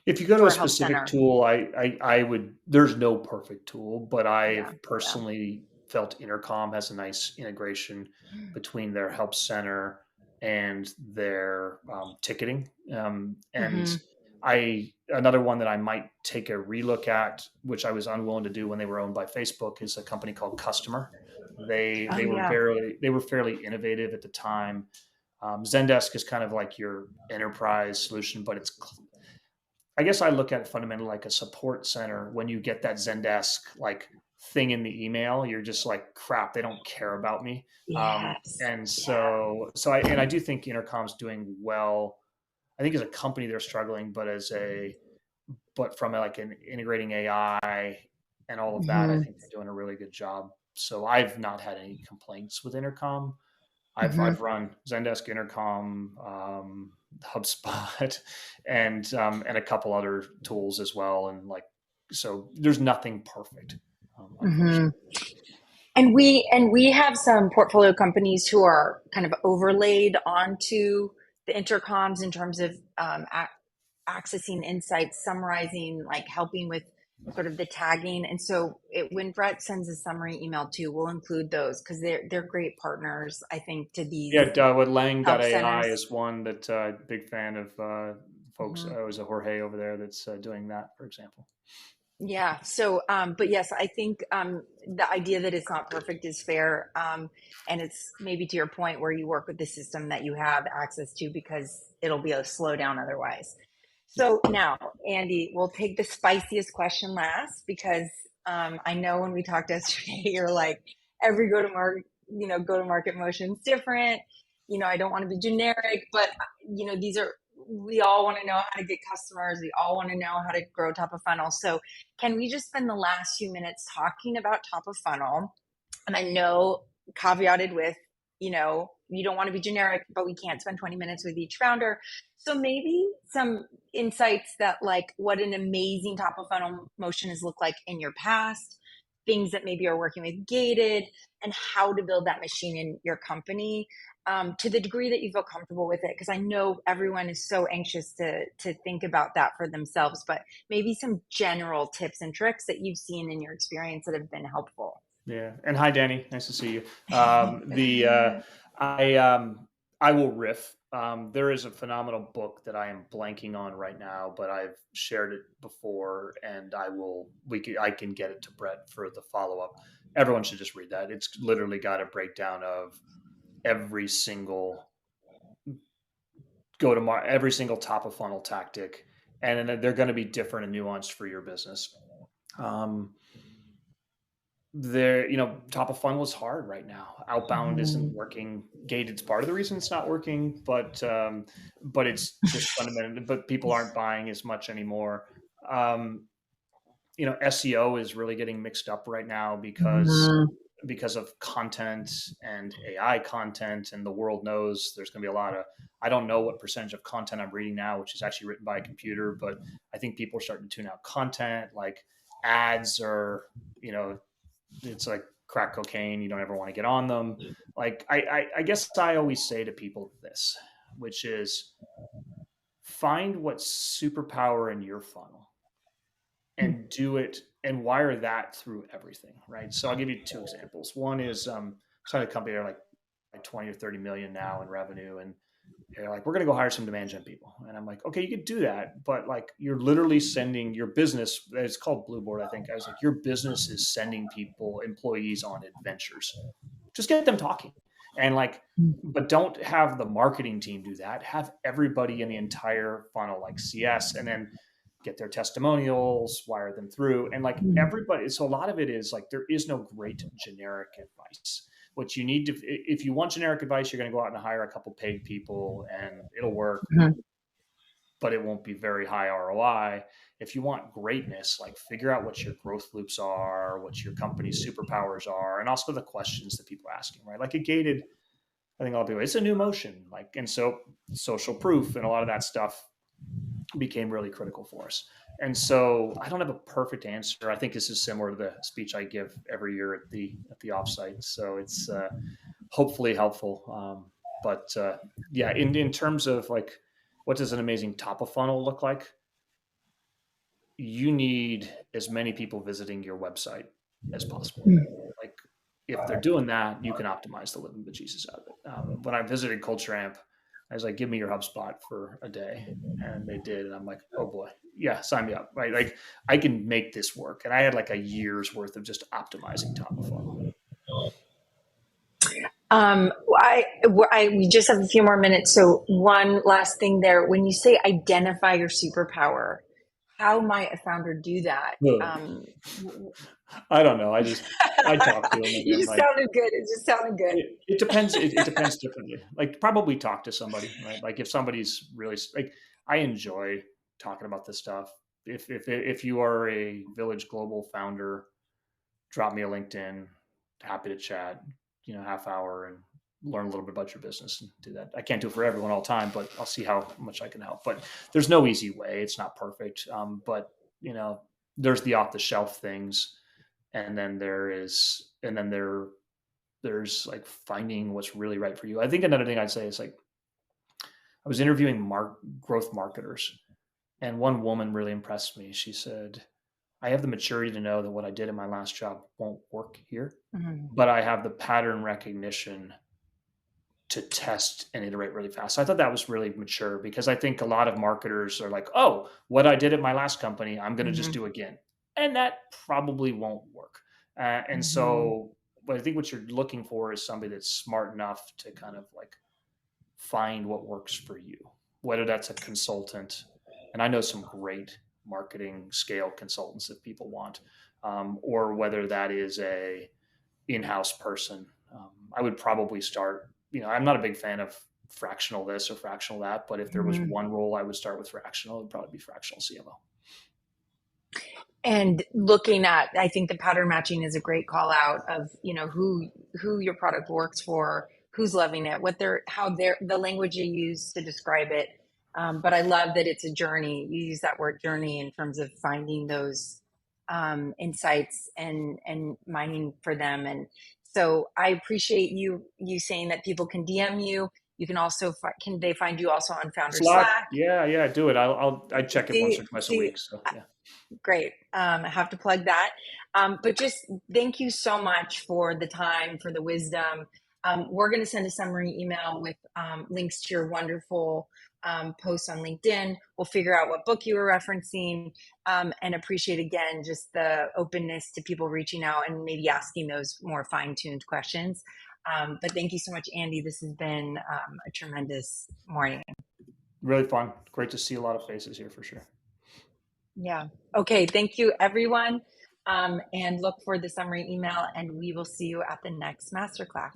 If you go to for a a help specific center? tool, I would, there's no perfect tool, but Yeah. I've personally felt Intercom has a nice integration between their help center and their ticketing. And another one that I might take a relook at, which I was unwilling to do when they were owned by Facebook, is a company called Customer. They Oh, they were yeah. fairly innovative at the time. Zendesk is kind of like your enterprise solution, but I guess I look at it fundamentally like a support center. When you get that Zendesk like thing in the email, you're just like, crap, they don't care about me. Yes. And Yeah. I do think Intercom's doing well. I think as a company they're struggling, but from like an integrating AI and all of that, I think they're doing a really good job. So I've not had any complaints with Intercom. I've run Zendesk, Intercom, HubSpot, and a couple other tools as well, and like, so there's nothing perfect, unfortunately. And we have some portfolio companies who are kind of overlaid onto the intercoms in terms of accessing insights, summarizing, like helping with sort of the tagging. And so when Brett sends a summary email too, we'll include those because they're great partners, I think, to these Yeah, with help Lang.ai centers. is one that big fan of folks. Mhm. It was a Jorge over there that's doing that, for example. Yeah. So, but yes, I think the idea that it's not perfect is fair. And it's maybe to your point where you work with the system that you have access to because it'll be a slowdown otherwise. Yeah. So now, Andy, we'll take the spiciest question last because I know when we talked yesterday, you're like every go to market motion is different. I don't want to be generic, but these are we all want to know how to get customers. We all want to know how to grow top of funnel. So, can we just spend the last few minutes talking about top of funnel? And I know caveated with, you don't want to be generic, but we can't spend 20 minutes with each founder. So maybe some insights that like what an amazing top of funnel motion has looked like in your past, things that maybe are working with gated, and how to build that machine in your company to the degree that you feel comfortable with it. Because I know everyone is so anxious to think about that for themselves, but maybe some general tips and tricks that you've seen in your experience that have been helpful. Yeah. And hi, Danny. Nice to see you. The I will riff. There is a phenomenal book that I am blanking on right now, but I've shared it before, and I can get it to Brett for the follow up. Everyone should just read that. It's literally got a breakdown of every single every single top of funnel tactic, and then they're going to be different and nuanced for your business. Um, Top of funnel is hard right now. Outbound isn't Mhm. working. Gated's part of the reason it's not working, but it's just fundamental. But people aren't buying as much anymore. Um, SEO is really getting mixed up right now Mhm. because of content and AI content, and the world knows there's going to be a lot of. I don't know what percentage of content I'm reading now, which is actually written by a computer, but I think people are starting to tune out content. Like ads are, it's like crack cocaine. You don't ever want to get on them. Like I guess I always say to people this, which is find what's superpower in your funnel and do it and wire that through everything, right? So I'll give you two examples. One is started a company they're like 20 or 30 million now in revenue, and they're like, we're going to go hire some demand gen people. And I'm like, okay, you could do that. But like, you're literally sending your business, it's called Blue Board, I think. I was like, your business is sending employees on adventures. Just get them talking. And like, but don't have the marketing team do that. Have everybody in the entire funnel, like CS, and then get their testimonials, wire them through. And like everybody, so a lot of it is like, there is no great generic advice. What you need to, if you want generic advice, you're going to go out and hire a couple paid people and it'll work, Mhm. but it won't be very high ROI. If you want greatness, like figure out what your growth loops are, what your company's superpowers are, and also the questions that people are asking, right? Like a gated, I think a lot of people, it's a new motion. Like, and so social proof and a lot of that stuff became really critical for us. And so I don't have a perfect answer. I think this is similar to the speech I give every year at the offsite. So it's hopefully helpful. But yeah, in terms of like, what does an amazing top of funnel look like? You need as many people visiting your website as possible. Like if they're doing that, you can optimize the living bejesus out of it. When I visited Culture Amp, I was like, give me your HubSpot for a day. And they did. And I'm like, oh boy, yeah, sign me up. Right. Like I can make this work. And I had like a year's worth of just optimizing top of funnel. Um, we just have a few more minutes. So one last thing there, when you say identify your superpower, how might a founder do that? Ugh. I don't know. I talk to them and You I'm just like, sounded good. It just sounded good. it depends. It depends differently. Like probably talk to somebody, right? Like if somebody's really like, I enjoy talking about this stuff. If you are a Village Global founder, drop me a LinkedIn. Happy to chat. Half hour and learn a little bit about your business and do that. I can't do it for everyone all the time, but I'll see how much I can help. But there's no easy way. It's not perfect. But there's the off the shelf things, and then there's like finding what's really right for you. I think another thing I'd say is like I was interviewing growth marketers, and one woman really impressed me. She said, I have the maturity to know that what I did in my last job won't work here, Mm-hmm. but I have the pattern recognition to test and iterate really fast. So I thought that was really mature because I think a lot of marketers are like, oh, what I did at my last company, I'm going to just Mm-hmm. do again. And that probably won't work. And Mm-hmm. so, but I think what you're looking for is somebody that's smart enough to kind of like find what works for you, whether that's a consultant. And I know some great marketing scale consultants that people want, or whether that is a in-house person. I would probably start, I'm not a big fan of fractional this or fractional that, but if there was Mm-hmm. one role I would start with fractional, it would probably be fractional CMO. And looking at, I think the pattern matching is a great call out of, who your product works for, who's loving it, what they're, how they're, the language you use to describe it. But I love that it's a journey. You use that word journey in terms of finding those insights and mining for them. And so I appreciate you saying that people can DM you. You can also, can they find you also on Founder Slack, Slack? yeah, do it. I check it once or twice a See, week. So yeah, great. I have to plug that. But just thank you so much for the time, for the wisdom. We're going to send a summary email with links to your wonderful posts on LinkedIn. We'll figure out what book you were referencing, and appreciate again just the openness to people reaching out and maybe asking those more fine-tuned questions. But thank you so much, Andy. This has been a tremendous morning. really fun. Great to see a lot of faces here for sure. Yeah. Okay. Thank you, everyone. And look for the summary email, and we will see you at the next masterclass.